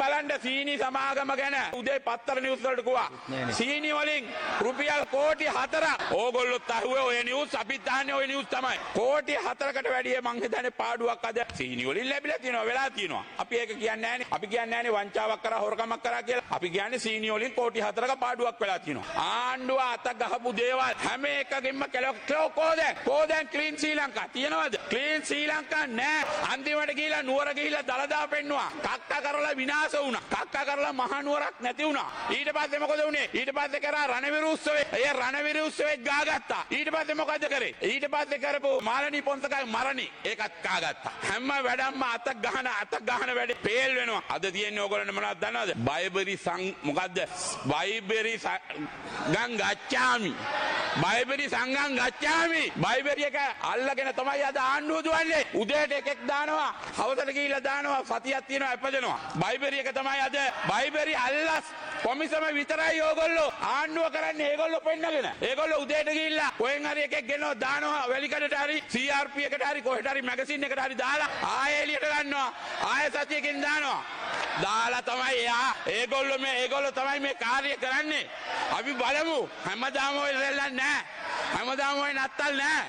බලන්න සීනි සමාගම ගැන උදේ පත්තර නිවුස් වලට කිව්වා. සීනි වලින් රුපියල් කෝටි 4ක් ඕගොල්ලොත් අහුවේ ඔය නිවුස් අපිත් අහන්නේ ඔය නිවුස් තමයි. කෝටි 4කට වැඩිය මං හිතන්නේ පාඩුවක් අද සීනි වලින් ලැබිලා තියෙනවා වෙලා තියෙනවා. අපි ඒක කියන්නේ නැහනේ. අපි කියන්නේ නැහනේ වංචාවක් කරා හොරකමක් කරා කියලා. අපි කියන්නේ සීනි වලින් කෝටි 4ක පාඩුවක් වෙලා තියෙනවා. ආණ්ඩුව අත ගහපු දේවල් හැම එකකින්ම කෝදෙන් ක්ලීන් ශ්‍රී ලංකා තියනවද? ක්ලීන් ශ්‍රී ලංකා නෑ. අන්තිමට ගිහිලා නුවර ගිහිලා දලදා පෙන්නුවා. කක්ක කරලා විනාශ වුණා. කක්ක කරලා මහා නුවරක් නැති වුණා. ඊට පස්සේ මොකද වුනේ? ඊට පස්සේ කරා රණවිරු උත්සවේ. ඒ රණවිරු උත්සවේ ගාගත්තා. ඊට පස්සේ මොකද කරේ? ඊට පස්සේ කරපු මාළනී පොන්සකයි මරණි ඒකත් කාගත්තා. හැම වැඩක්ම අත ගහන වැඩේ පේල් වෙනවා. අද තියෙන්නේ ඕගොල්ලෝ මොනවද දන්නවද? බයිබරි මොකද්ද? බයිබරි ගංගච්ඡාමි. බයිබරි සංගම් ගච්ඡාමි. බයිබරි එක අල්ලගෙන තමයි අද ආණ්ඩුව දුවන්නේ. උදේට එකෙක් දානවා, හවසට ගිහිල්ලා දානවා, සතියක් තියෙනවා එපදෙනවා. බයිබරි එක තමයි අද බයිබරි අල්ලස් කොමිසම විතරයි ඕගොල්ලෝ ආණ්ඩුව කරන්නේ. ඒගොල්ලෝ පෙන්නගෙන. ඒගොල්ලෝ උදේට ගිහිල්ලා කොහෙන් හරි එකෙක් ගෙනව දානවා වැලිකඩට හරි CRP එකට හරි කොහෙට හරි මැගසින් එකට හරි දාලා ආයෙ එළියට ගන්නවා. ආයෙ සතියකින් දානවා. දාලා තමයි එයා ඒගොල්ලෝ තමයි මේ කාර්යය කරන්නේ. අපි බලමු. හැමදාම ඔය රෙල්ලන්නේ නැහැ. හැමදාම ඔය නත්තල් නැහැ.